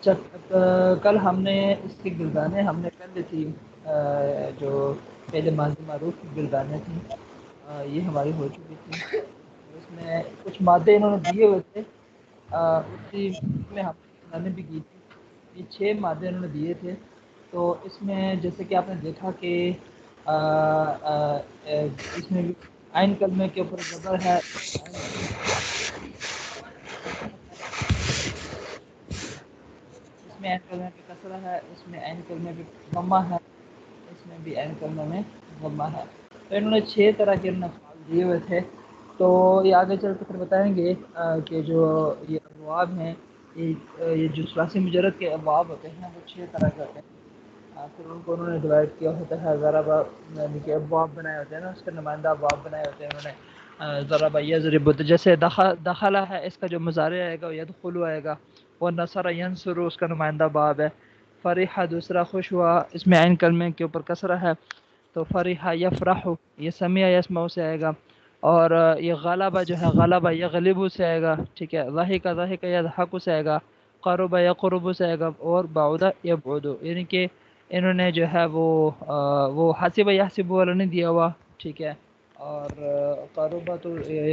اچھا، کل ہم نے اس کی گردانیں ہم نے کر لی تھی، جو پہلے ماضی معروف کی گردانیں تھیں، یہ ہماری ہو چکی تھی۔ اس میں کچھ مادے انہوں نے دیے ہوئے تھے، اسی میں ہم نے گردانیں بھی کی تھی۔ یہ 6 مادے انہوں نے دیے تھے، تو اس میں جیسے کہ آپ نے دیکھا کہ اس میں عین کلمے کے اوپر زبر ہے، عین اس میں عین کلمے پہ کسرہ ہے، اس میں عین کلمے پہ ضمہ ہے، اس میں بھی عین کلمے میں ضمہ ہے۔ تو انہوں نے 6 طرح کے افعال دیے ہوئے تھے، تو یہ آگے چل کے پھر بتائیں گے کہ جو یہ ابواب ہیں، یہ جو ثلاثی مجرد کے ابواب ہوتے ہیں وہ 6 طرح کے ہوتے ہیں۔ پھر ان کو انہوں نے ڈیوائڈ کیا ہوتا ہے، ضرب یعنی کہ ابواب بنائے ہوتے ہیں نا، اس کے نمائندہ ابواب بنائے ہوتے ہیں انہوں نے۔ ضرب یضرب، جیسے دخل ہے، اس کا جو مضارع آئے گا یدخل آئے گا، اور نصر ینصر اس کا نمائندہ باب ہے۔ فرح دوسرا خوش ہوا، اس میں عین کلمے کے اوپر کسرہ ہے، تو فرح یفرح، یہ سمع یسمع سے آئے گا۔ اور یہ غلبہ جو ہے غلبہ یغلب سے آئے گا، ٹھیک ہے۔ ضحک ضحک یضحک سے آئے گا، قرب یقرب سے آئے گا، اور بعد یبعد، یعنی کہ انہوں نے جو ہے وہ حسب یحسب والا نہیں دیا ہوا، ٹھیک ہے۔ اور قربہ تو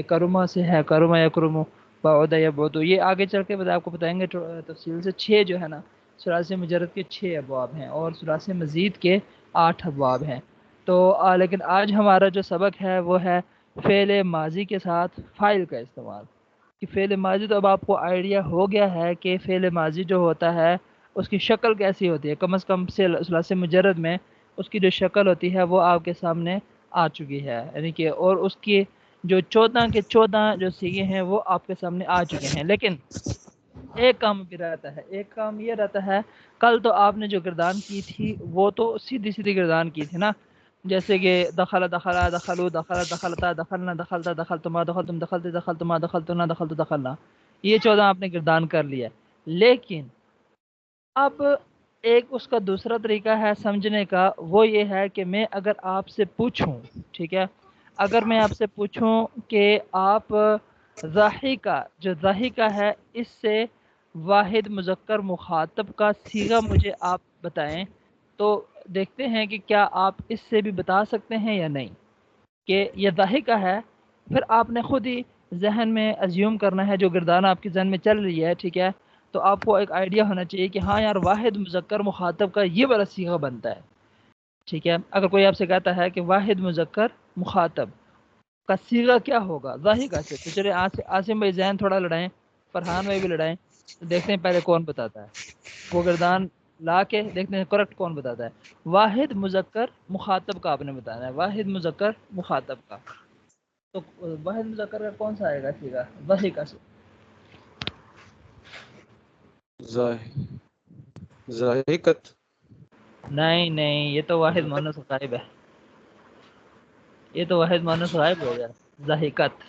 کرما سے ہے، کرما یکرم، بعد یبعد، یہ آگے چل کے آپ کو بتائیں گے تفصیل سے۔ 6 جو ہے نا، ثلاثی مجرد کے 6 ابواب ہیں، اور ثلاثی مزید کے 8 ابواب ہیں۔ تو لیکن آج ہمارا جو سبق ہے وہ ہے فعل ماضی کے ساتھ فاعل کا استعمال۔ کہ فعل ماضی، تو اب آپ کو آئیڈیا ہو گیا ہے کہ فعل ماضی جو ہوتا ہے اس کی شکل کیسی ہوتی ہے، کم از کم ثلاثی مجرد میں اس کی جو شکل ہوتی ہے وہ آپ کے سامنے آ چکی ہے، یعنی کہ اور اس کی جو 14 کے 14 جو صیغے ہیں وہ آپ کے سامنے آ چکے ہیں۔ لیکن ایک کام بھی رہتا ہے، ایک کام یہ رہتا ہے، کل تو آپ نے جو گردان کی تھی وہ تو سیدھی سیدھی گردان کی تھی نا، جیسے کہ دخل دخلا دخلوا دخل دخلتا دخلنا دخلتا دخلتما دخلتم دخلت دخلتما دخلتنا دخلت دخلنا، یہ 14 آپ نے گردان کر لیا۔ لیکن اب ایک اس کا دوسرا طریقہ ہے سمجھنے کا، وہ یہ ہے کہ میں اگر آپ سے پوچھوں، ٹھیک ہے، اگر میں آپ سے پوچھوں کہ آپ ضاحکہ، جو ضاحکہ ہے، اس سے واحد مذکر مخاطب کا صیغہ مجھے آپ بتائیں، تو دیکھتے ہیں کہ کیا آپ اس سے بھی بتا سکتے ہیں یا نہیں کہ یہ ضاحکہ ہے۔ پھر آپ نے خود ہی ذہن میں ازیوم کرنا ہے، جو گردان آپ کے ذہن میں چل رہی ہے، ٹھیک ہے، تو آپ کو ایک آئیڈیا ہونا چاہیے کہ ہاں یار واحد مذکر مخاطب کا یہ والا صیغہ بنتا ہے، ٹھیک ہے۔ اگر کوئی آپ سے کہتا ہے کہ واحد مذکر مخاطب کا صیغہ کیا ہوگا ضاحکہ سے، تو چلے عاصم بھائی ذہن تھوڑا لڑائیں، فرحان بھائی بھی لڑائیں، تو دیکھتے ہیں پہلے کون بتاتا ہے، وہ گردان لا کے دیکھتے ہیں کریکٹ کون بتاتا ہے۔ واحد مذکر مخاطب کا آپ نے بتانا ہے، واحد مذکر مخاطب کا، تو واحد مذکر کا کون سا آئے گا صیغہ ضاحکہ سے؟ ضاحکت، نہیں نہیں، یہ تو واحد مؤنث غائب ہے، یہ تو واحد مؤنث غائب ہو گیا، ضاحکت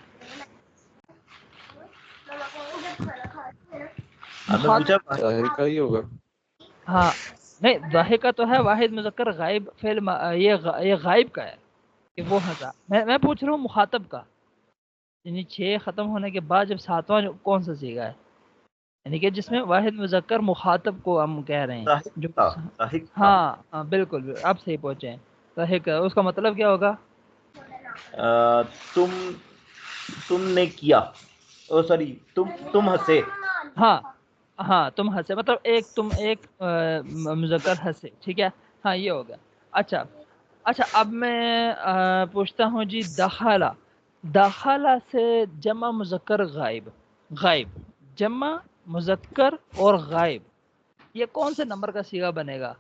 آپ نے پوچھا مخاطب، ضاحکہ ہی ہوگا۔ ہاں نہیں، ضاحکہ تو ہے واحد مذکر غائب، فعل یہ غائب کا ہے کہ وہ ہزا، میں پوچھ رہا ہوں مخاطب کا، یعنی 6 ختم ہونے کے بعد جب 7واں کون سا صیغہ ہے، یعنی کہ جس میں واحد مذکر مخاطب کو ہم کہہ رہے ہیں ضاحک جو تھا، ضاحک تھا۔ ہاں ہاں بالکل، اب صحیح پہنچے ہیں۔ ضاحک اس کا مطلب کیا ہوگا؟ تم تم نے کیا، او سوری، تم ہنسے۔ ہاں ہاں، تم ہنسے، مطلب تم ایک مذکر ہنسے، ٹھیک ہے، ہاں یہ ہوگا۔ اچھا اچھا، اب میں پوچھتا ہوں جی، دخلا، دخلا سے جمع مذکر غائب، غائب جمع مذکر اور غائب، یہ کون سے نمبر کا صیغہ بنے گا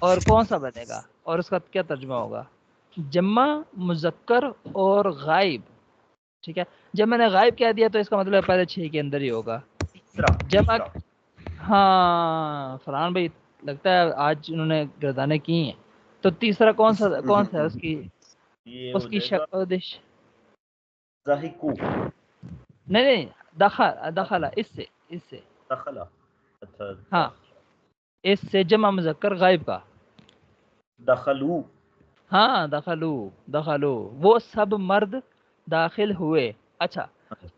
اور کون سا بنے گا اور اس کا کیا ترجمہ ہوگا؟ جمع مذکر اور غائب، ٹھیک ہے۔ جب میں نے غائب کہہ دیا تو اس کا مطلب پہلے 6 کے اندر ہی ہوگا۔ جمع، تیسرا ہاں فرحان بھائی لگتا ہے آج انہوں نے گردانے کی ہیں، تو تیسرا کون سا ہے یہ اس ہو کی جائے گا ضاحکو، نہیں نہیں، دخلا اس سے دخلا، اچھا ہاں، اس سے جمع مذکر غائب کا، دخلو، ہاں دخلو وہ سب مرد داخل ہوئے۔ اچھا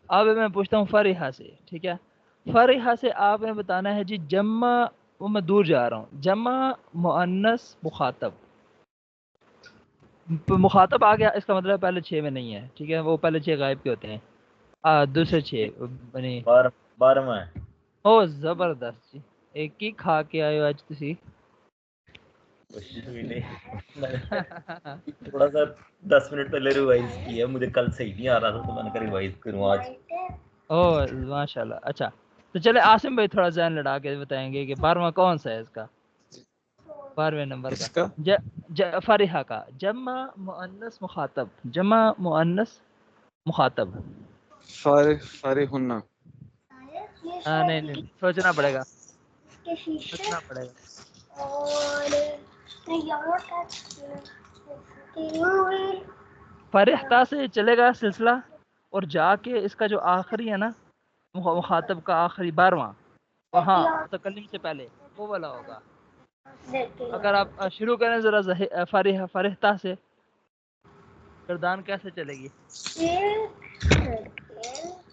اب میں پوچھتا ہوں فریحہ سے، ٹھیک ہے، فرحہ سے آپ نے بتانا ہے جی جمع، وہ میں دور جا رہا ہوں، جمع مؤنث مخاطب، مخاطب آ گیا، اس کا مطلب پہلے 6 میں نہیں ہے، ٹھیک ہے، وہ پہلے 6 غائب کے ہوتے ہیں، دوسرے 6 بنی 12واں ہے. او زبردست جی، ایک ہی کھا کے آئے ہو آج تسی کوشش بھی نہیں، میں نے تھوڑا سا 10 منٹ پہلے ریوائز کیا، مجھے کل صحیح نہیں آ رہا تھا تو میں نے کہا ریوائز کروں آج. او ماشاء اللہ. اچھا تو چلے عاصم بھائی تھوڑا ذہن لڑا کے بتائیں گے کہ 12واں کون سا ہے اس کا، 12ویں نمبر اس کا کا فرحہ کا جمع مؤنث مخاطب، جمع مؤنث مخاطب. فارغ نہیں نہیں سوچنا پڑے گا، سوچنا پڑے گا. فرحتہ سے چلے گا سلسلہ، اور جا کے اس کا جو آخری ہے نا مخاطب کا آخری 12واں، وہاں متکلم سے پہلے وہ والا ہوگا. اگر آپ شروع کریں ذرا فرحتہ سے، گردان کیسے چلے گی؟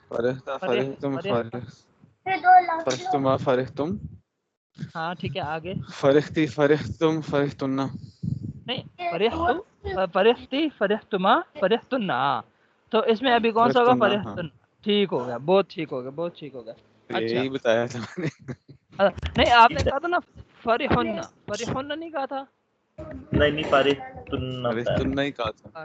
فرحتہ، فرحتم ہاں ٹھیک ہے، آگے فرحتن. نہیں، فرحتما فرحتنا، تو اس میں ابھی کون سا ہوگا؟ ہاں فرحتن. ٹھیک ہو گیا، بہت ٹھیک ہو گیا، بہت ٹھیک ہو گیا. اچھا یہی بتایا تھا میں نے. نہیں آپ نے کہا تھا نا فرحن، فرحن نہیں کہا تھا؟ نہیں فارغ تن ہوتا ہے. فرحتن نہیں کہا تھا.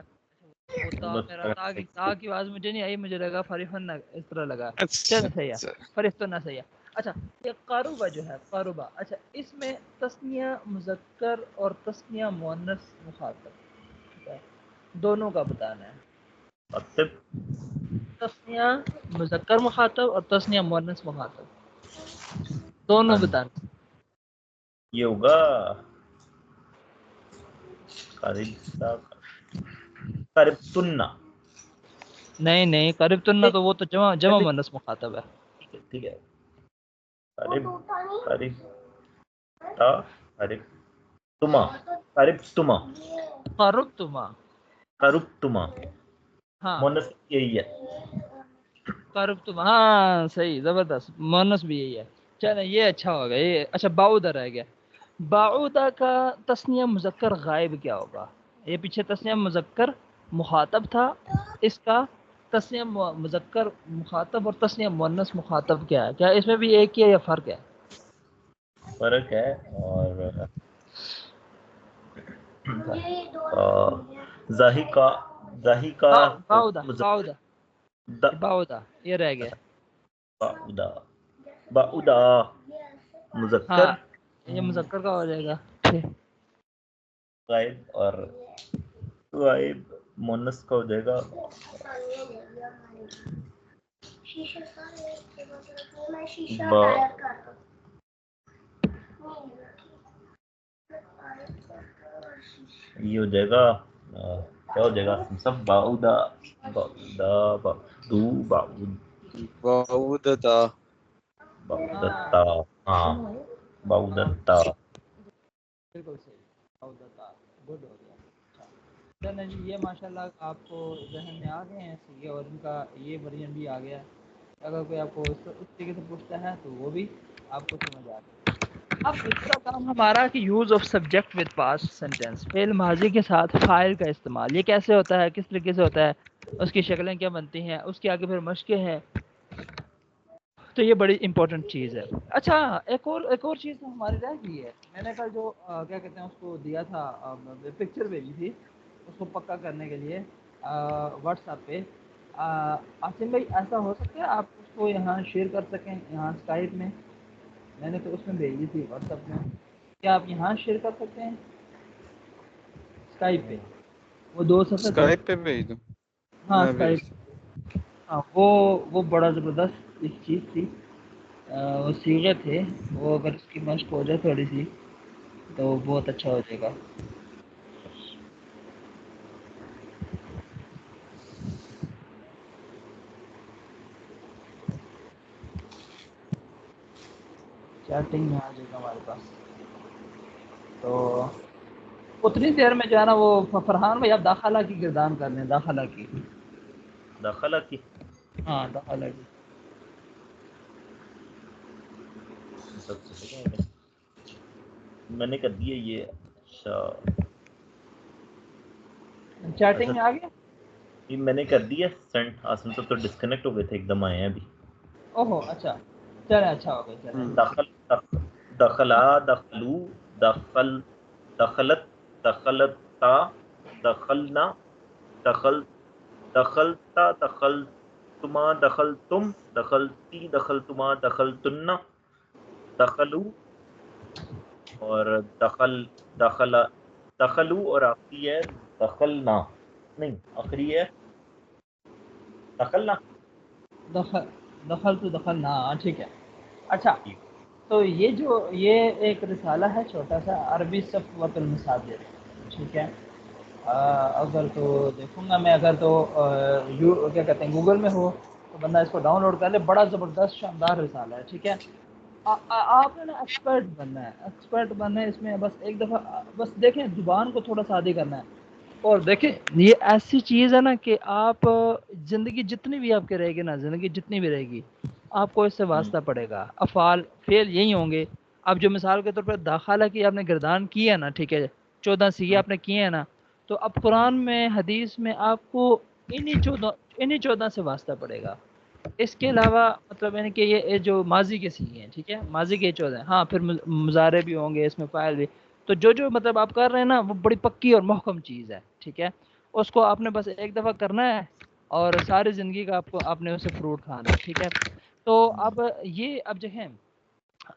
وہ میرا تا کی آواز مجھے نہیں آئی، مجھے لگا فرحن اس طرح لگا. اچھا چل صحیح ہے، اچھا. فرحتن صحیح ہے. اچھا یہ قاربہ جو ہے، قاربہ، اچھا اس میں تثنیہ مذکر اور تثنیہ مؤنث مخاطب، ٹھیک ہے، دونوں کا بتانا ہے. مکتب تثنیہ مذکر مخاطب اور تثنیہ مؤنث مخاطب دونوں بتانا. یہ ہوگا قارب تننا. نہیں نہیں، قریب تننا تو وہ تو جمع مؤنث مخاطب ہے. ٹھیک ہے، قارب قارب تا قارب تما قارب تما قرب تما، قارب تما ہاں مونس یہی ہے. قرب تما، ہاں صحیح، زبردست، مؤنث بھی یہی ہے. چلیں یہ اچھا ہوگا یہ. اچھا باؤدہ رہ گیا، باؤدہ کا تثنیہ مذکر غائب کیا ہوگا؟ یہ پیچھے تثنیہ مذکر مخاطب تھا، اس کا تثنیہ مذکر مخاطب اور تثنیہ مؤنث مخاطب کیا ہے؟ کیا اس میں بھی ایک ہی ہے یا فرق ہے؟ فرق ہے. اور ظاہقہ ظاہقہ باؤدہ باؤدہ باؤدہ یہ رہ گیا. باؤدہ باؤدہ ہاں مذکر یہ مذکر کا ہو جائے گا. غائب، اور غائب مونس کا ہو جائے گا یہ ہو جائے گا کیا ہو جائے گا سب باؤدہ باؤدہ باؤدو باؤد باؤدتا. باؤدتا. ہاں باؤدتا. بالکل صحیح، باؤدتا، گڈ ہو گیا. اچھا چلیں جی، یہ ماشاءاللہ آپ کو ذہن میں آ گئے ہیں سیگے، اور ان کا یہ ورژن بھی آ گیا. اگر کوئی آپ کو اس طریقے سے پوچھتا ہے تو وہ بھی آپ کو سمجھ آ گیا. اب دوسرا کام ہمارا کہ use of subject with past sentence, فعل ماضی کے ساتھ فاعل کا استعمال. یہ کیسے ہوتا ہے، کس طریقے سے ہوتا ہے، اس کی شکلیں کیا بنتی ہیں، اس کے آگے پھر مشقیں ہیں. تو یہ بڑی امپورٹنٹ چیز ہے. اچھا ایک اور چیز تو ہماری رہ گئی ہے. میں نے کل جو کیا کہتے ہیں اس کو دیا تھا، پکچر بھیجی تھی اس کو پکا کرنے کے لیے واٹس ایپ پہ. عاصم بھائی ایسا ہو سکتا ہے آپ اس کو یہاں شیئر کر سکیں، یہاں اسکائپ میں؟ میں نے تو اس میں بھیجی تھی واٹس ایپ میں، کیا آپ یہاں شیئر کر سکتے ہیں اسکائپ پہ؟ وہ 2 صفحے تھے. اسکائپ پہ بھیج دوں ہاں میں اسکائپ، بھیجتا ہاں وہ بڑا زبردست ایک چیز تھی. وہ سیغے تھے، وہ اگر اس کی مشق ہو جائے تھوڑی سی تو بہت اچھا ہو جائے گا. چیٹنگ میں آ جائے گا ہمارے پاس. تو اتنی دیر میں جو ہے نا وہ فرحان بھائی آپ داخلہ کی گردان کر لیں، داخلہ کی. داخلہ کی ہاں داخلہ کی. میں نے کر دیا یہ. اچھا چیٹنگ میں آ گیا. یہ میں نے کر دیا سینڈ. آسم صاحب تو ڈسکنیکٹ ہو گئے تھے، ایک دم آئے ہیں ابھی. اوہو اچھا چلے اچھا ہو گیا چلے. دخلا دخلو دخل دخلت دخلتا دخلنا دخلتا دخلتما دخلتم دخلتی دخلتما دخلتن دخلو اور دخلو اور آخری ہے دخلنا، نہیں آخری ہے دخلنا. دخل تو دخلنا. ٹھیک ہے. اچھا تو یہ ایک رسالہ ہے چھوٹا سا، عربی صفوۃ المصادر. ٹھیک ہے. اگر تو دیکھوں گا میں، اگر تو کیا کہتے ہیں گوگل میں ہو تو بندہ اس کو ڈاؤن لوڈ کر لے. بڑا زبردست شاندار رسالہ ہے. ٹھیک ہے. آپ نے نا ایکسپرٹ بننا ہے، ایکسپرٹ بننا ہے اس میں. بس ایک دفعہ بس دیکھیں زبان کو تھوڑا سادی کرنا ہے. اور دیکھیں یہ ایسی چیز ہے نا کہ آپ زندگی جتنی بھی آپ کی رہے گی نا، زندگی جتنی بھی رہے گی آپ کو اس سے واسطہ پڑے گا. افعال فعل یہی ہوں گے. اب جو مثال کے طور پر داخلہ کی آپ نے گردان کی ہے نا، ٹھیک ہے، 14 سیگے آپ نے کیے ہیں نا، تو اب قرآن میں حدیث میں آپ کو انہی 14 سے واسطہ پڑے گا. اس کے علاوہ مطلب یعنی کہ یہ جو ماضی کے سیگے ہیں، ٹھیک ہے، ماضی کے 14. ہاں پھر مضارع بھی ہوں گے اس میں، فاعل بھی. تو جو مطلب آپ کر رہے ہیں نا وہ بڑی پکی اور محکم چیز ہے. ٹھیک ہے. اس کو آپ نے بس ایک دفعہ کرنا ہے اور ساری زندگی کا آپ نے اسے فروٹ کھانا ہے. ٹھیک ہے. تو اب یہ اب دیکھیں،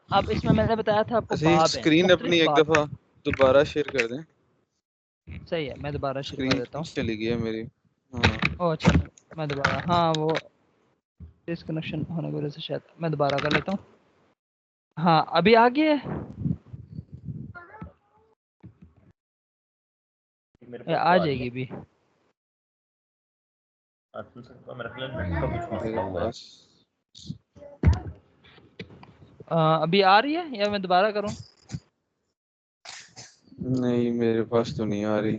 اب اس میں نے بتایا تھا آپ کو باب ہیں، اسکرین اپنی مختلف ایک باب. دفعہ دوبارہ شیئر کر دیں. صحیح ہے، میں دوبارہ شیئر کر اسکرین دیتا ہوں. چلی گئی ہے میری. ہاں او اچھا میں دوبارہ، ہاں وہ ڈسکنیکشن ہونے کی وجہ سے شاید میں دوبارہ کر لیتا ہوں. ہاں ابھی آ گیا ہے. میرے آ پاس تو جائے رہی گی بھی. میرے پاس ابھی آ رہی ہے یا میں دوبارہ کروں؟ نہیں میرے پاس تو نہیں آ رہی.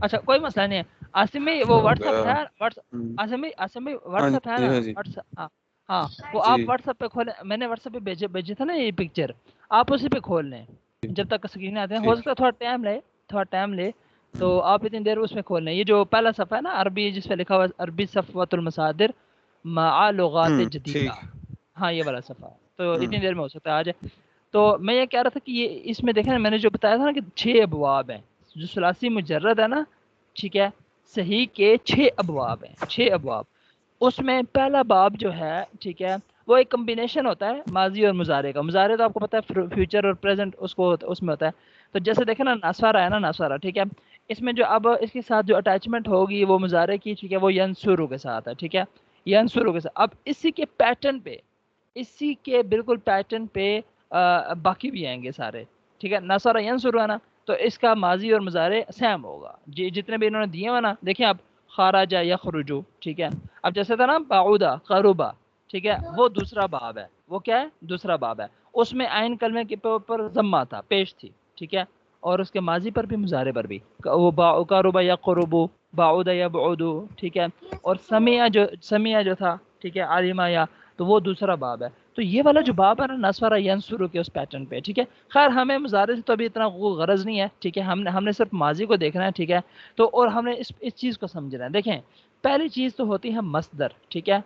اچھا کوئی مسئلہ نہیں ہے. آصم بھائی وہ واٹس ایپ ہے، آصم بھائی ہاں واٹس ایپ ہے جی نا، ہاں جی ہاں وہ جی آپ واٹس ایپ پہ کھولیں. میں نے واٹس ایپ پہ بھیجے تھا نا یہ پکچر، آپ اسی پہ کھول لیں جب تک اسکرین آتے ہیں. ہو ٹھیک. سکتا ہے تھوڑا ٹائم لے تو آپ اتنی دیر اس میں کھول لیں. یہ جو پہلا صفحہ ہے نا عربی جس پہ لکھا ہوا عربی صفوۃ المصادر مع لغات جدیدہ، ٹھیک. ہاں یہ والا صفحہ. تو اتنی دیر میں ہو سکتا ہے آ جائے. تو میں یہ کہہ رہا تھا کہ یہ اس میں دیکھیں میں نے جو بتایا تھا نا کہ 6 ابواب ہیں. جو ثلاثی مجرد ہے نا، ٹھیک ہے، صحیح کے 6 ابواب ہیں، 6 ابواب. اس میں پہلا باب جو ہے، ٹھیک ہے، وہ ایک کمبینیشن ہوتا ہے ماضی اور مضارع کا. مضارع تو آپ کو پتہ ہے فیوچر اور پریزنٹ اس میں ہوتا ہے. تو جیسے دیکھیں نا ناسوارا ہے نا، ناسوارا، ٹھیک ہے، اس میں جو اب اس کے ساتھ جو اٹیچمنٹ ہوگی وہ مضارع کی، ٹھیک ہے، وہ ینصرو کے ساتھ ہے. ٹھیک ہے، ینصرو کے ساتھ. اب اسی کے پیٹرن پہ، اسی کے بالکل پیٹرن پہ باقی بھی آئیں گے سارے. ٹھیک ہے. ناسوارا ینصرو ہے نا، تو اس کا ماضی اور مضارع سیم ہوگا. جتنے بھی انہوں نے دیے ہوئے نا، دیکھیں آپ خارجہ یخرجو، ٹھیک ہے. اب جیسے تھا نا بعودہ قربا، ٹھیک ہے، وہ دوسرا باب ہے. وہ کیا ہے؟ دوسرا باب ہے. اس میں عین کلمے کے اوپر ضمہ تھا، پیش تھی. ٹھیک ہے. اور اس کے ماضی پر بھی مضارع پر بھی، وہ قربا یقربو، بعودہ یبعدو، ٹھیک ہے. اور سمیع جو تھا، ٹھیک ہے، عالمہ یا، تو وہ دوسرا باب ہے. تو یہ والا جو باب ہے نا نسوارا ینصرو کے اس پیٹرن پہ، ٹھیک ہے. خیر ہمیں مضارع سے تو ابھی اتنا غرض نہیں ہے، ٹھیک ہے، ہم نے صرف ماضی کو دیکھنا ہے. ٹھیک ہے. تو اور ہم نے اس چیز کو سمجھنا ہے. دیکھیں پہلی چیز تو ہوتی ہے مصدر. ٹھیک ہے.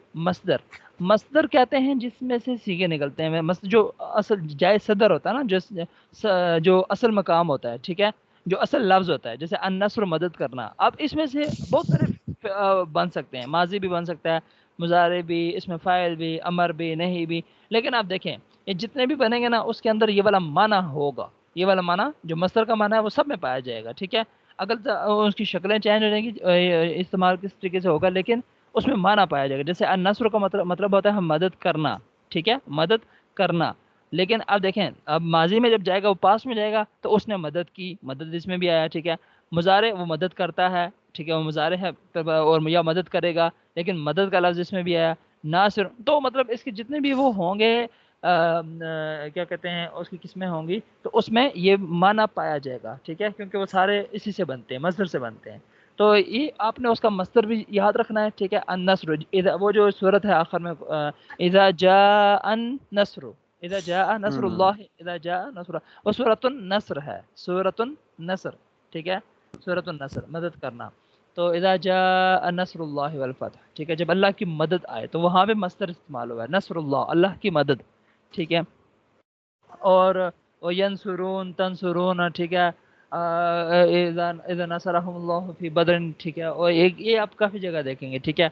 مصدر کہتے ہیں جس میں سے سیگے نکلتے ہیں. مصدر جو اصل جائے صدر ہوتا ہے نا، جو اصل مقام ہوتا ہے، ٹھیک ہے، جو اصل لفظ ہوتا ہے، جیسے النصر مدد کرنا. اب اس میں سے بہت سارے بن سکتے ہیں. ماضی بھی بن سکتا ہے، مضارع بھی، اس میں فاعل بھی، امر بھی، نہیں بھی. لیکن آپ دیکھیں یہ جتنے بھی بنیں گے نا اس کے اندر یہ والا معنی ہوگا. یہ والا معنی جو مصدر کا معنی ہے وہ سب میں پایا جائے گا. ٹھیک ہے. اگر اس کی شکلیں چینج ہو جائیں گی، استعمال کس طریقے سے ہوگا، لیکن اس میں معنی پایا جائے گا. جیسے النصر کا مطلب ہوتا ہے ہم مدد کرنا. ٹھیک ہے، مدد کرنا. لیکن اب دیکھیں اب ماضی میں جب جائے گا وہ پاس میں جائے گا تو اس نے مدد کی، مدد اس میں بھی آیا. ٹھیک ہے. مضارع وہ مدد کرتا ہے، ٹھیک ہے، وہ مضارع ہے اور یا مدد کرے گا، لیکن مدد کا لفظ اس میں بھی آیا. ناصر، تو مطلب اس کے جتنے بھی وہ ہوں گے کیا کہتے ہیں اس کی قسمیں ہوں گی، تو اس میں یہ معنی پایا جائے گا. ٹھیک ہے، کیونکہ وہ سارے اسی سے بنتے ہیں، مصدر سے بنتے ہیں. تو یہ آپ نے اس کا مصدر بھی یاد رکھنا ہے. ٹھیک ہے. النصر، وہ جو صورت ہے آخر میں اذا جاء النصر، اذا جاء نصر اللہ، اذا جاء نصر، وہ سورۃ النصر ہے، سورۃ النصر، ٹھیک ہے، سورۃ النصر مدد کرنا. تو اذا جاء نصر اللہ والفتح، ٹھیک ہے، جب اللہ کی مدد آئے تو وہاں پہ مصدر استعمال ہوا ہے نصر اللہ، اللہ کی مدد، ٹھیک ہے. اور ینصرون تنصرون، ٹھیک ہے، اذا نصرهم اللہ فی بدر، ٹھیک ہے. اور ایک یہ آپ کافی جگہ دیکھیں گے، ٹھیک ہے،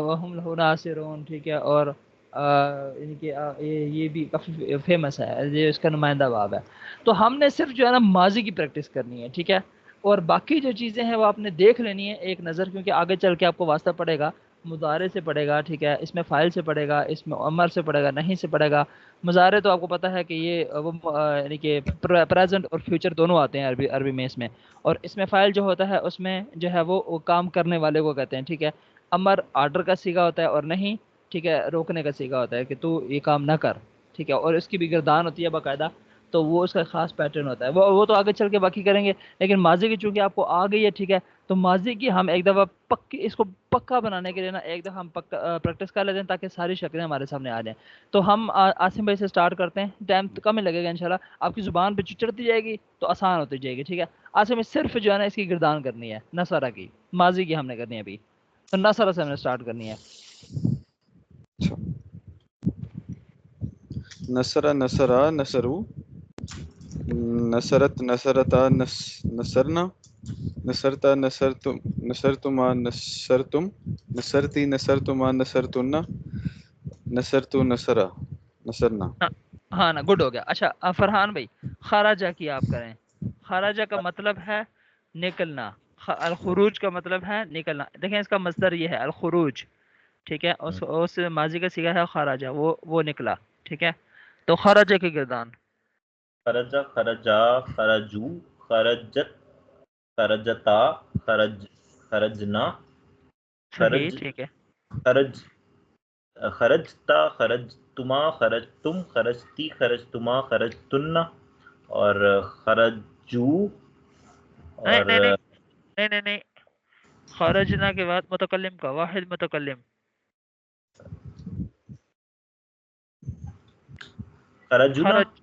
وہم لہ ناصرون، ٹھیک ہے. اور ان کے یہ بھی کافی فیمس ہے، یہ اس کا نمائندہ باب ہے. تو ہم نے صرف جو ہے نا ماضی کی پریکٹس کرنی ہے، ٹھیک ہے. اور باقی جو چیزیں ہیں وہ آپ نے دیکھ لینی ہے ایک نظر، کیونکہ آگے چل کے آپ کو واسطہ پڑے گا مضارع سے پڑے گا، ٹھیک ہے، اس میں فاعل سے پڑے گا، اس میں امر سے پڑے گا، نہیں سے پڑے گا. مضارع تو آپ کو پتہ ہے کہ یہ وہ یعنی کہ پریزنٹ اور فیوچر دونوں آتے ہیں عربی میں اس میں. اور اس میں فاعل جو ہوتا ہے اس میں جو ہے وہ کام کرنے والے کو کہتے ہیں، ٹھیک ہے. امر آرڈر کا صیغہ ہوتا ہے اور نہیں، ٹھیک ہے، روکنے کا صیغہ ہوتا ہے کہ تو یہ کام نہ کر، ٹھیک ہے. اور اس کی بھی گردان ہوتی ہے باقاعدہ، تو وہ اس کا خاص پیٹرن ہوتا ہے. وہ تو آگے چل کے باقی کریں گے، لیکن ماضی کی چونکہ آپ کو آ گئی ہے، ٹھیک ہے. تو ماضی کی ہم ایک دفعہ پکی اس کو پکا بنانے کے لیے نا ایک دفعہ ہم پریکٹس کر لیتے ہیں تاکہ ساری شکلیں ہمارے سامنے آ جائیں. تو ہم عاصم بھائی سے سٹارٹ کرتے ہیں، ٹائم کم ہی لگے گا انشاءاللہ. آپ کی زبان پہ چڑھتی جائے گی تو آسان ہوتی جائے گی، ٹھیک ہے. عاصم میں صرف جو ہے نا اس کی گردان کرنی ہے، نصرہ کی، ماضی کی ہم نے کرنی ہے ابھی. تو نصرہ سے ہم نے سٹارٹ کرنی ہے. نصر نصرا نصرو، نصرت نصرتا نصرنا، نصرتا نصرتم نصرتما نصرتم، نصرتی نصرتما نصرتن، نصرتو نصرا نصرنا. ہاں نا، گڈ ہو گیا. اچھا فرحان بھائی، خراجہ کی آپ کریں. خراجہ کا مطلب ہے نکلنا، الخروج کا مطلب ہے نکلنا. دیکھیں اس کا مصدر یہ ہے الخروج، ٹھیک ہے. اس ماضی کا صیغہ ہے خراجہ، وہ نکلا، ٹھیک ہے. تو خراجہ کی گردان خرجا، خرجا، خرجو، خرجت، خرجتا، خرجنا، صحیح، ٹھیک ہے. خرج، خرجتا، خرجتما، خرجتم، خرجتی، خرجتما، خرجتن، اور خرجو، نہیں اور نہیں نہیں نہیں نہیں نہیں، خرجنا کے بعد متکلم کا واحد متکلم. خرجنا. خرج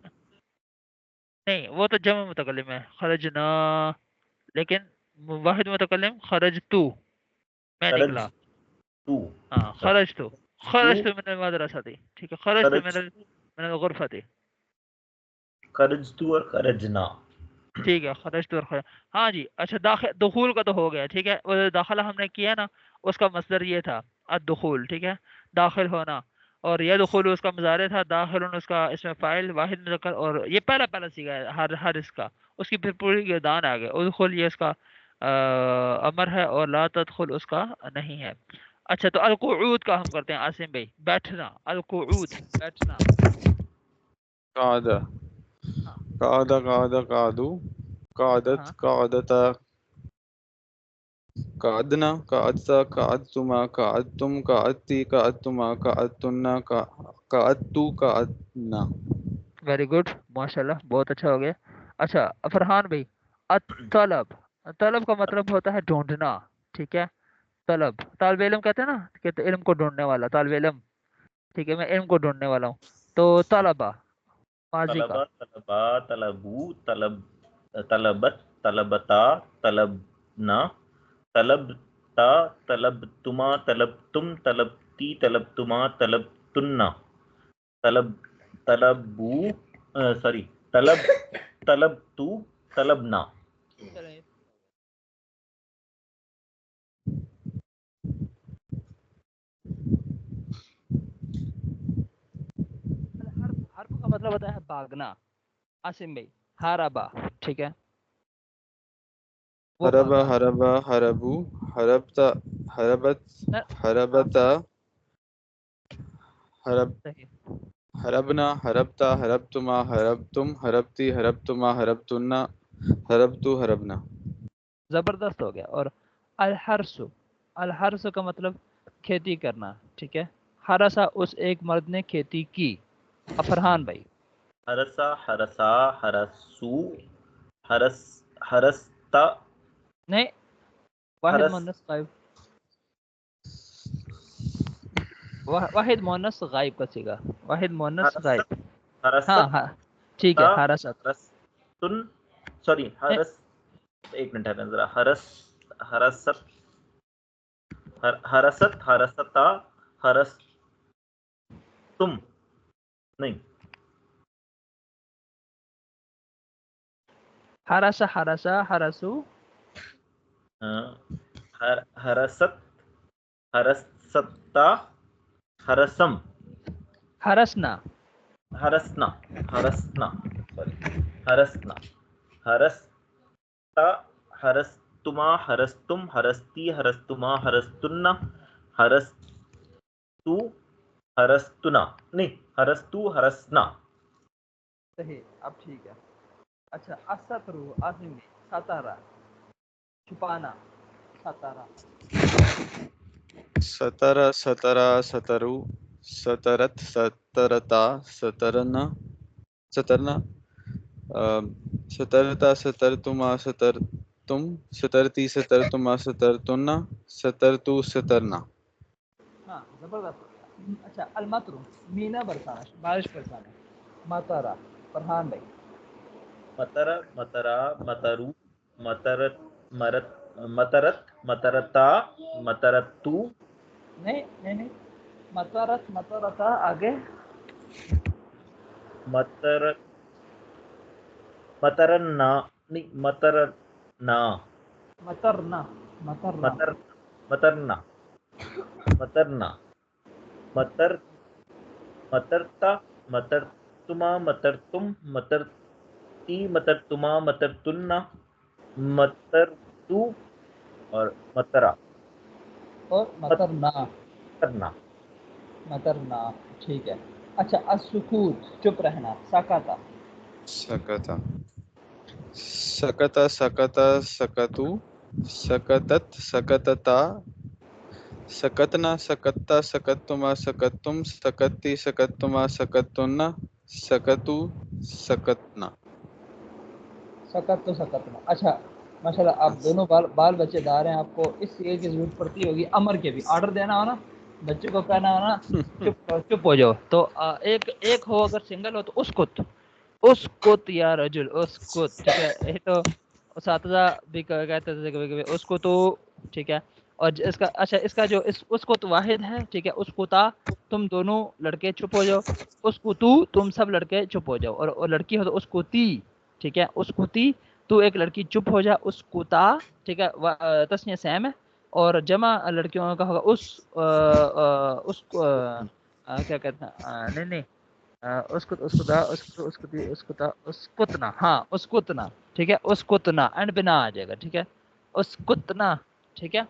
نہیں، وہ تو جمع متکلم ہے خرجنا، لیکن واحد متکلم خرجتو، میں خرج نکلا. تو، ہاں خرجتو، خرجتو من المدرسہ، ٹھیک ہے، خرجتو خرج، من الغرفہ، خرجتو اور خرجنا. ٹھیک ہے. خرجت اور خرج، ہاں جی. اچھا دخول کا تو ہو گیا، ٹھیک ہے. وہ داخلہ ہم نے کیا نا، اس کا مصدر یہ تھا الدخول، ٹھیک ہے، داخل ہونا. اور یہ دخول اس کا مضارع تھا، داخل اس کا اس میں فاعل واحد مذکر، اور یہ پہلا سیگا ہے ہر اس کا، اس کی پھر پوری گردان آ گئے. ادخل یہ اس کا امر ہے، اور لا تدخل اس کا نہیں ہے. اچھا تو القعود کا ہم کرتے ہیں عاصم بھائی، بیٹھنا، القعود بیٹھنا. قعد، ہاں قعد قعد قعدو، قعدت ہاں قعدتا، قعدنا قعدتا، قعدتما قعدتم، قعدتی قعدتما، قعدتن قعدتو قعدنا. ویری گڈ، ماشاء اللہ، بہت اچھا ہو گیا. اچھا فرحان بھائی، الطلب، طلب کا مطلب ہوتا ہے ڈھونڈنا، ٹھیک ہے. طلب، طالب علم کہتے ہیں نا، کہتے علم کو ڈھونڈنے والا طالب علم، ٹھیک ہے، میں علم کو ڈھونڈنے والا ہوں. تو طلبہ ماضی کا. طلبا، طلبا، طلبو، طلبت، طلبتا، طلبنا، طلبتا، طلبتما، طلبتم، طلبتی، طلبتما، طلبتن، طلبو، سوری، طلبتو، طلبنا. چلیں، حرف کا مطلب ہوتا ہے بھاگنا. عاصم بھائی ہاربا، ٹھیک ہے، وہ حربا، بھاگا. حربا، حربو، حربتا، حربت، ہاں حربتا، حرب، صحیح، حربنا، حربتا، حربتما، حربتم، حربتی، حربتما، حربتن، حربتو حربنا. زبردست ہو گیا. اور الحرس، الحرس کا مطلب کھیتی کرنا، ٹھیک ہے. ہرسا اس ایک مرد نے کھیتی کی. فرحان بھائی حرسا، حرسا، حرسو، حرستا، نہیں، واحد حرس، مؤنث غائب. واحد مونس غائب کا سیگا، واحد مونس غائب. حرست ہاں ہاں ٹھیک ہے. حرست حرستن سوری حرس ایک منٹ ہے ذرا حرست حرستا حرس تم نہیں حرس حرسا حرسو حرست حرستا حرسم حرسنا حرسنا سوری حرسنا حرستا حرستما حرستم حرستی حرستما حرستن حرستو حرستنا نہیں حرستو حرسنا. صحیح. اب ٹھیک ہے. اچھا السترو آزمی ستارہ چھپانا ستارہ. سترہ سترہ سترو سترت سترتا سترنا سترنا سترتا سترتما سترتم سترتی سترتما سترتن سترتو سترنا. ہاں زبردست. اچھا المطرو مینا برسانا بارش برسانا. مطرہ فرحان بھائی. مطر مطرا مطرو مطرت مطرتا مطرتو نہیں مطرتا آگے مطرنا نہیں مطرنا مطرنا مطرنا مطرتا مطرتما مطرتم مطرتی مطرتما مطرتن مطرتو اور مطرا اور مطرنا مطرنا. ٹھیک ہے. اچھا السکوت چپ رہنا سکاتا سکتا سکتا سکتا سکتو سکتت سکتتا سکتنا سکتا سکتما سکتم سکتی سکتما سکتن سکتو سکتنا. سکت تو سکتنا. اچھا ماشاء اللہ آپ دونوں بال بچے دار ہیں. آپ کو اس چیز کی ضرورت پڑتی ہوگی امر کے بھی آرڈر دینا ہو نا بچوں کو کہنا ہو نا چپ ہو جاؤ تو ایک ہو اگر سنگل ہو تو اسکت یا رجل اسکت. ٹھیک ہے. یہ تو اساتذہ بھی کہتے تھے کبھی کبھی اسکتو. ٹھیک ہے. اور اس کا اچھا اس کا جو اسکت واحد ہے. ٹھیک ہے. اسکتا تم دونوں لڑکے چپ ہو جاؤ. اسکتو تم سب لڑکے چپ ہو جاؤ. اور لڑکی ہو تو اسکتی. ٹھیک ہے. اسکتی تو ایک لڑکی چپ ہو جا. اسکتا ٹھیک ہے. تسنیہ سیم ہے اور جمع لڑکیوں کا ہوگا کیا کہتے ہیں نہیں اسکتنا. ہاں اسکتنا. ٹھیک ہے. اسکتنا اینڈ بنا آ جائے گا. ٹھیک ہے. اسکتنا. ٹھیک ہے.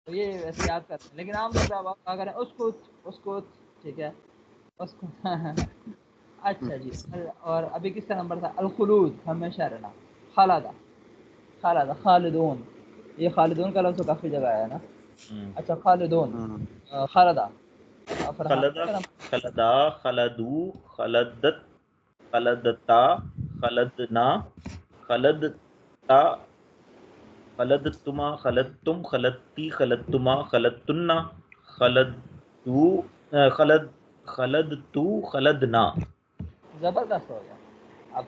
تو یہ ویسے یاد کرتے ہیں لیکن عام طور پہ آپ کیا کریں اسکت. ٹھیک ہے. اچھا جی. اور ابھی کس کا نمبر تھا؟ الخلود ہمیشہ رہنا. خالدہ خالدون. یہ خالدون کا لفظ کافی جگہ آیا ہے نا. اچھا خالدون خالدہ خلدا خلدو خلدت خلدتا خلدنا خلدتا خلدتما خلدتم خلدتی خلدتما خلدتن خلدتو خلدنا. زبردست ہو گیا. اب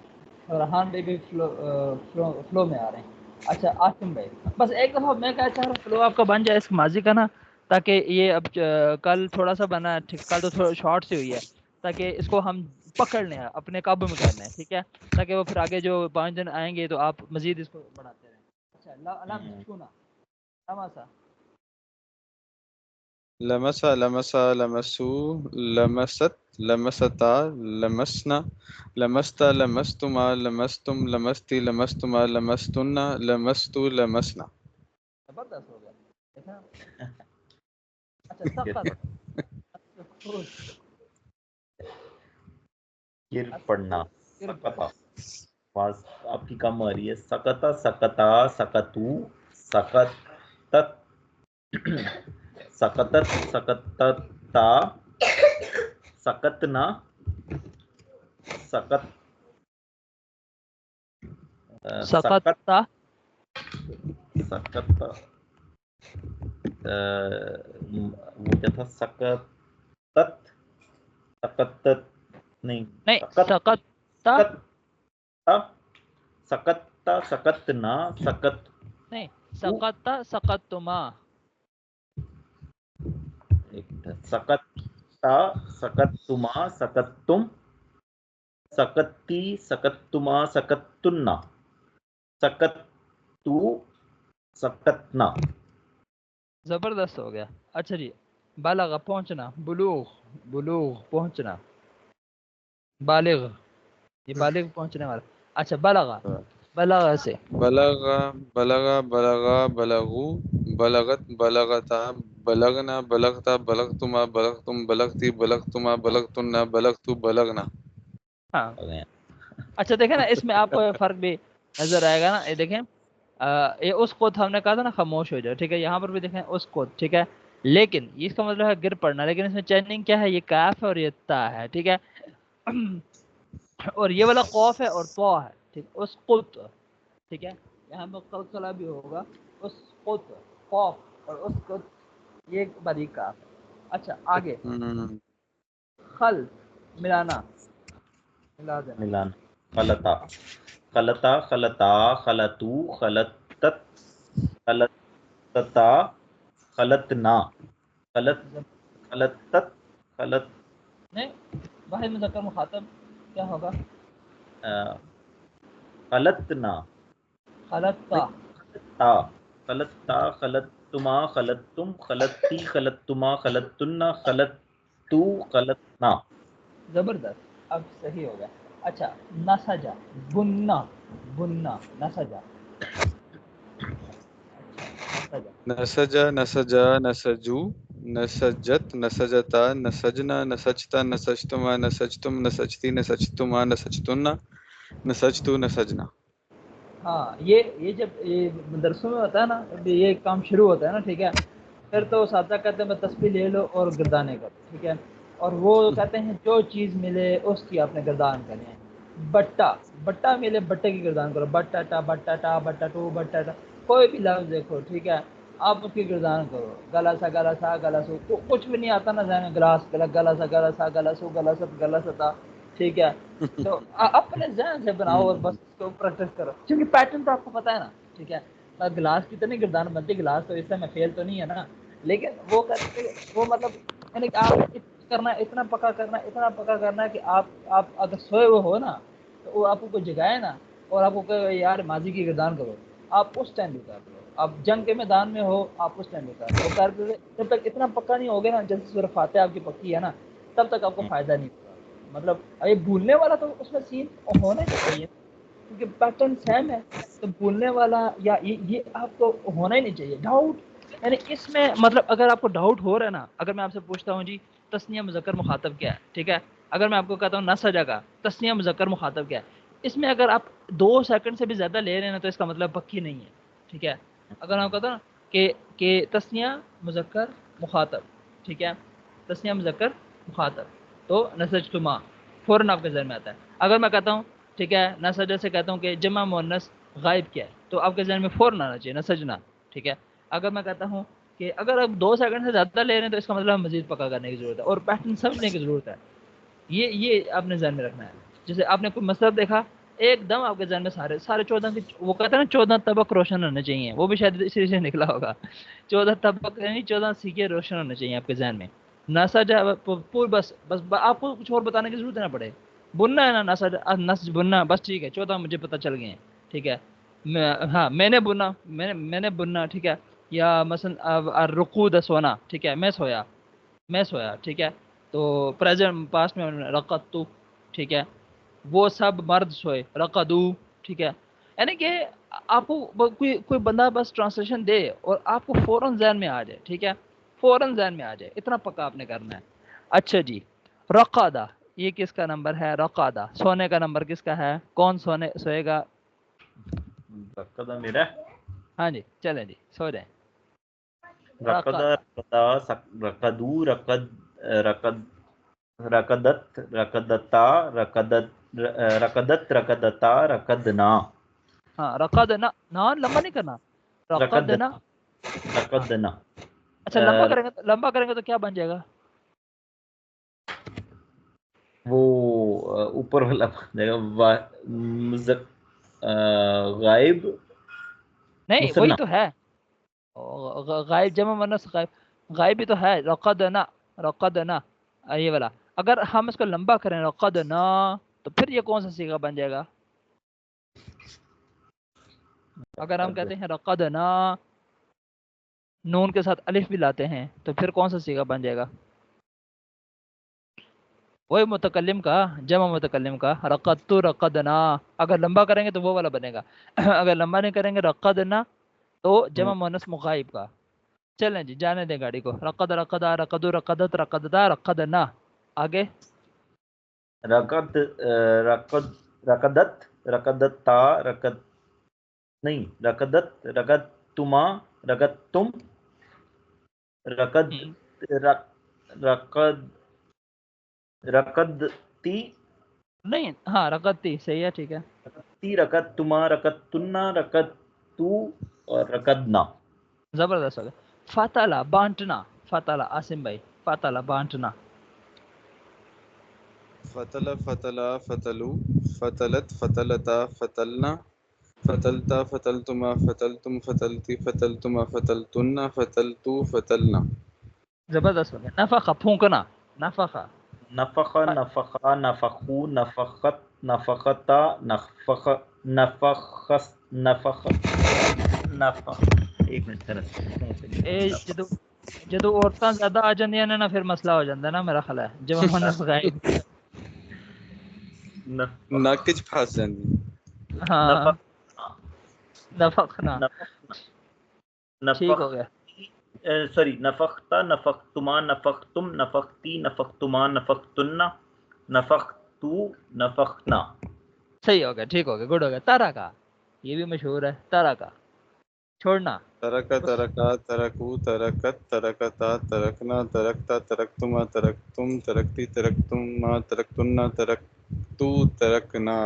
فرحان بھائی بھی فلو میں آ رہے ہیں. اچھا آسم بھائی بس ایک دفعہ میں کہا چاہ رہا ہوں فلو آپ کا بن جائے اس ماضی کا نا تاکہ یہ اب کل تھوڑا سا بنا کل تو تھوڑا شارٹ سے ہوئی ہے تاکہ اس کو ہم پکڑ لیں اپنے قابو میں کر لیں. ٹھیک ہے. تاکہ وہ پھر آگے جو 5 دن آئیں گے تو آپ مزید اس کو بڑھاتے رہیں. اچھا لمسونا لمسا لمسا لمسا لمسو لمست لمستا لمسنا لمستا لمستما لمستم لمستی لمستما لمستن لمستو لمسنا. زبردست ہو گیا. دیکھا. اچھا سخت گر پڑنا سکتا آواز آپ کی کم آ رہی ہے. سکتا سکتا سکتو سکتت سکتت سکتتا سکتنا سکت سکتا سکت وہ کیا تھا سکت سقطت نہیں نہیں سقط سقطنا نہیں سقط سقطتما سقطتما سقطتم سقطتی سقطتما سقطتنا سقطتو سقطنا. زبردست ہو گیا. اچھا جی بالغ پہنچنا، بلوغ پہنچنا، بالغ یہ بالغ پہنچنے والا. اچھا بلغ سے بلغ بلغو بلغت بلغتا بلغنا بلغتا بلغتما بلغتم بلغتی بلغتما بلغتنا بلغتو بلغنا. ہاں اچھا دیکھیں نا اس میں آپ کو فرق بھی نظر آئے گا نا. یہ دیکھیں یہ اس کو ہم نے کہا تھا نا خاموش ہو جائے، ٹھیک ہے. یہاں پر بھی دیکھیں اس کو، ٹھیک ہے. لیکن اس کا مطلب ہے گر پڑنا، لیکن اس میں چیننگ کیا ہے، یہ کاف ہے اور یہ تا ہے، ٹھیک ہے. اور یہ والا قوف ہے اور طا ہے، ٹھیک. اس قط، ٹھیک ہے. یہاں پر قلقلہ بھی ہوگا. اس قط قوف اور اس قط یہ باریک کاف. اچھا آگے خل ملانا، ملا دینا. ملان خلطا خلطا خلطو خلطت خلطتا خلطنا خلطت خلط نہیں واحد مذکر مخاطب کیا ہوگا؟ خلطنا خلطتا خلطتا خلطتما خلطتم خلطتی خلطتما خلطتنا خلطتو خلطنا. زبردست، اب صحیح ہو گیا. اچھا نسجا بننا نسجا. نسجا نسجا نسجو نسجت نسجتا نسجنا نسجتا نسجتما نسجتم نسجتی نسجتما نسجتنا نسجتو نسجنا. ہاں یہ جب یہ مدرسوں میں ہوتا ہے نا، یہ کام شروع ہوتا ہے نا، ٹھیک ہے. پھر تو اساتذہ کہتے ہیں میں تسبیح لے لو اور گردانے کرو، ٹھیک ہے. اور وہ کہتے ہیں جو چیز ملے اس کی آپ نے گردان کرنی ہے. بٹا ملے بٹے کی گردان کرو، بٹا ٹا بٹا ٹا بٹا ٹو بٹا ٹا، کوئی بھی لفظ دیکھو، ٹھیک ہے، آپ اس کی گردان کرو. گلا سا گلا سو کچھ بھی نہیں آتا نا ذہن میں، گلاس گلا سا گلا سو گلا ستا، ٹھیک ہے. تو اپنے ذہن سے بناؤ اور بس اس کو پریکٹس کرو، کیونکہ پیٹرن تو آپ کو پتا ہے نا، ٹھیک ہے. گلاس کی تو نہیں گردان بنتی، گلاس تو اس سے میں فیل تو نہیں ہے نا، لیکن وہ کرتے وہ مطلب یعنی کہ آپ کرنا اتنا پکا کرنا ہے کہ آپ اگر سوئے ہوئے ہو نا تو وہ آپ کو جگائے نا اور آپ کو کہے یار ماضی کی گردان کرو، آپ اس ٹائم بھی کر لو. آپ جنگ کے میدان میں ہو، آپ اس ٹائم بھی کر لو. کرتے جب تک اتنا پکا نہیں ہوگے نا، جیسے سورہ فاتحہ آپ کی پکی ہے نا، تب تک آپ کو فائدہ نہیں ہوگا. مطلب یہ بھولنے والا تو اس میں سین ہونا چاہیے کیونکہ پیٹرن سیم ہے، تو بھولنے والا یا یہ آپ کو ہونا ہی نہیں چاہیے. ڈاؤٹ یعنی اس میں مطلب اگر آپ کو ڈاؤٹ ہو رہا ہے نا، اگر میں آپ سے پوچھتا ہوں جی تسنیہ مذکر مخاطب کیا ہے، ٹھیک ہے. اگر میں آپ کو کہتا ہوں نسجا کا تسنیہ مذکر مخاطب کیا ہے، اس میں اگر آپ 2 سیکنڈ سے بھی زیادہ لے رہے ہیں نا تو اس کا مطلب پکی نہیں ہے، ٹھیک ہے. اگر آپ کہتا ہوں کہ تسنیہ مذکر مخاطب، ٹھیک ہے، تسنیہ مذکر مخاطب تو نسجتما فوراً آپ کے ذہن میں آتا ہے. اگر میں کہتا ہوں ٹھیک ہے نسجا سے کہتا ہوں کہ جمع مؤنث غائب کیا ہے تو آپ کے ذہن میں فوراً آنا چاہیے نسجنا، ٹھیک ہے. اگر میں کہتا ہوں کہ اگر آپ 2 سیکنڈ سے زیادہ لے رہے ہیں تو اس کا مطلب مزید پکا کرنے کی ضرورت ہے اور پیٹرن سمجھنے کی ضرورت ہے. یہ آپ نے ذہن میں رکھنا ہے. جیسے آپ نے کوئی مسئلہ دیکھا ایک دم آپ کے ذہن میں سارے 14 کی وہ کہتے ہیں نا 14 طبق روشن ہونے چاہیے، وہ بھی شاید اسی سے نکلا ہوگا. 14 طبق یعنی 14 سیکھے روشن ہونے چاہیے آپ کے ذہن میں. نسج بس آپ کو کچھ اور بتانے کی ضرورت نہ پڑے. بننا ہے نا نسج بننا بس ٹھیک ہے 14 مجھے پتہ چل گئے ہیں، ٹھیک ہے. ہاں میں نے بننا ٹھیک ہے. یا مثلا رقود سونا، ٹھیک ہے، میں سویا، ٹھیک ہے. تو پریزنٹ پاسٹ میں رقت تو، ٹھیک ہے. وہ سب مرد سوئے رقدو، ٹھیک ہے. یعنی کہ آپ کو کوئی بندہ بس ٹرانسلیشن دے اور آپ کو فوراً ذہن میں آ جائے، ٹھیک ہے، فوراً ذہن میں آ جائے، اتنا پکا آپ نے کرنا ہے. اچھا جی رقادہ یہ کس کا نمبر ہے؟ رقادہ سونے کا نمبر کس کا ہے؟ کون سوئے گا؟ رقدہ میرا. ہاں جی چلیں جی سو جائیں. رقدہ رقدو رقدت رقدتا رقدتا رقدنا. ہاں رقدنا نا لمبا نہیں کرنا، رقدنا. رقدنا اچھا لمبا کریں گے تو کیا بن جائے گا؟ وہ اوپر والا بن جائے گا غائب نہیں وہی مثنیٰ. تو ہے غائب جمع مؤنث غائب غائب بھی تو ہے رقدنا رقدنا یہ والا اگر ہم اس کو لمبا کریں رقدنا تو پھر یہ کون سا صیغہ بن جائے گا اگر ہم کہتے ہیں رقدنا نون کے ساتھ الف بھی لاتے ہیں تو پھر کون سا صیغہ بن جائے گا وہی متکلم کا جمع متکلم کا رقدت رقدنا اگر لمبا کریں گے تو وہ والا بنے گا اگر لمبا نہیں کریں گے رقدنا تو جمع مؤنث مغائب کا چلیں جی جانے دیں گاڑی کو رقد رقدا رقدو رقدت رقددا رقدنا آگے رقد رقدت رقدتا رقد نہیں رقدت رقدتما رقدتم رقد رقد رقدتی نہیں ہاں رقدتی صحیح ہے ٹھیک ہے رقدتی رقدتما رقدتنا رقدتو اور رقدنا. زبردست ہو گیا فتلا بانٹنا فتلا عاصم بھائی فتلا بانٹنا فتل فتلا فتلو فتلت فتلتا فتلنا فتلتا فتلتما فتلتم فتلتی فتلتما فتلتن فتلتو فتلنا. زبردست ہو گیا نفخ پھونکنا نفخ نفخ نفخا نفخو نفخت نفختا نفخ نفخس نفخ نفخ ایک منٹ جدو جدو عورتاں زیادہ آ جاندیاں نے نا پھر مسئلہ ہو جاندہ نا میرا خیال ہے جمع مؤنث غائب نک وچ پھس جاندی. ہاں نفخنا ٹھیک نفخ ہو گیا سوری نفختا نفختما نفختم نفختی نفختما نفختن نفختو نفختنا. صحیح ہو گیا ٹھیک ہو گیا گڈ ہو گیا تارا کا یہ بھی مشہور ہے تارا کا چھوڑنا ترک ترکا ترکو ترکت ترکتا ترکنا ترکتا ترکتما ترکتم ترکتی ترکتما ترکتن ترکتو ترکنا.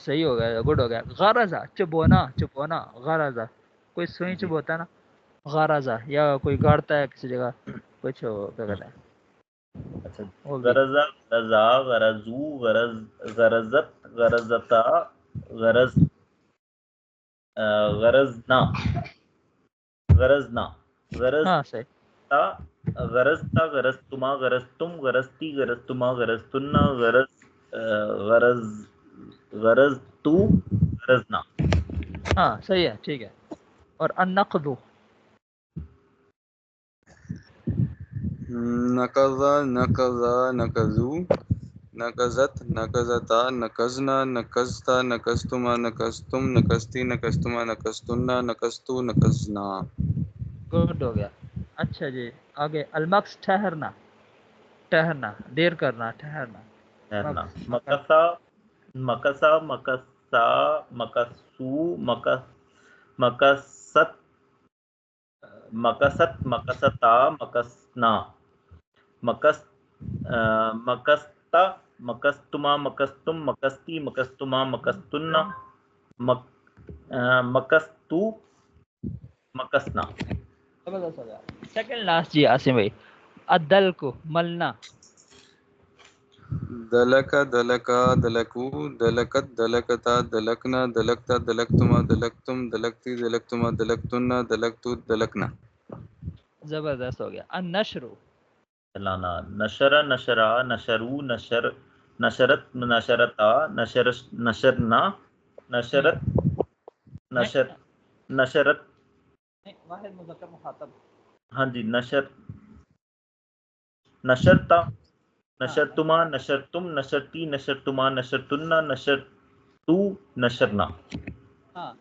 صحیح ہو گیا گڈ ہو گیا غرضا چبونا چبونا غرضا کوئی سوئی جی چبوتا ہے نا غرضا یا کوئی گاڑتا ہے کسی جگہ کچھ کیا کہتے ہیں اچھا وہ بھی غرض غرضا غرضو غرض غرضت غرضتا غرض غرضنا غرضنا ہاں صحیح غرضتا غرضتا غرضتما غرضتم غرضتی غرضتما غرضتن غرض غرض غرضتو غرضنا. ہاں صحیح ہے ٹھیک ہے اور النقض نقضا نقضا نقضو نقضت نقضتا نقضنا نقضتا نقضتما نقضتم نقضتی نقضتما نقضتن نقضتو نقضنا. گڈ ہو گیا اچھا جی آگے المکس ٹھہرنا ٹھہرنا دیر کرنا ٹھہرنا ٹھہرنا. مکس مکسا مکسا مکسا مکسو مکست مکست مکستا مکسنا مکست مکستا مکستما مکستم مکستی مکستما مکستن مکستو مکسنا. زبردست ہو گیا سیکنڈ لاسٹ جی عاصم بھائی عدل کو ملنا دلک دلکا دلکو دلکت دلکتا دلکنا دلکتا دلکتما دلکتم دلکتی دلکتما دلکتن دلکتو دلکنا. زبردست ہو گیا النشر چلانا نشر نشرا نشرو نشر نشرت نشرتا نشرنا نشرت نشر نشرت واحد مذکر مخاطب ہاں جی نشرتا نشرتما نشرتم نشرتی نشرتما نشرتن نشرتو نشرنا. ہاں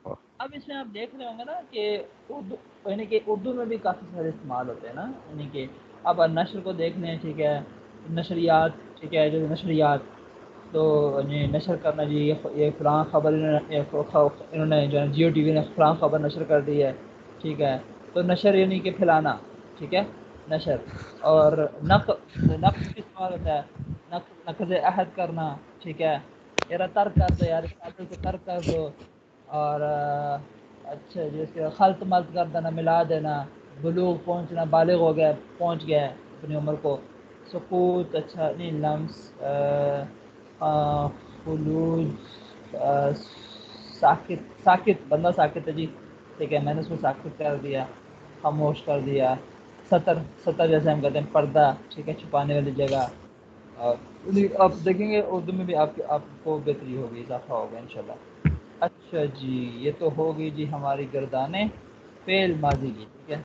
اب اس میں آپ دیکھ رہے ہوں گے نا کہ اردو یعنی کہ اردو میں بھی کافی سارے استعمال ہوتے ہیں نا یعنی کہ اب نشر کو دیکھ لیں ٹھیک ہے نشریات ٹھیک ہے جو نشریات تو نشر کرنا جی یہ فلاں خبر انہوں نے جو ہے جیو ٹی وی نے فلاں خبر نشر کر دی ہے ٹھیک ہے تو نشر یعنی کہ پھیلانا ٹھیک ہے نشر اور نقص بھی استعمال ہوتا ہے نقض عہد کرنا ٹھیک ہے یار ترک کر دو یار کو ترک کر دو اور اچھا جس کے خلط ملط کر دینا ملا دینا بلوغ پہنچنا بالغ ہو گیا پہنچ گیا ہے اپنی عمر کو سقوط اچھا نہیں، لمس، خلوج، ساکت، ساکت بندہ ساکت ہے جی، ٹھیک ہے، میں نے اس کو ساکت کر دیا، خاموش کر دیا. سطر، سطر جیسے ہم کہتے ہیں پردہ، ٹھیک ہے، چھپانے والی جگہ. اور آپ دیکھیں گے اردو میں بھی آپ کو بہتری ہوگی، اضافہ ہوگا انشاءاللہ. اچھا جی، یہ تو ہوگی جی ہماری گردانیں فعل ماضی کی، ٹھیک ہے.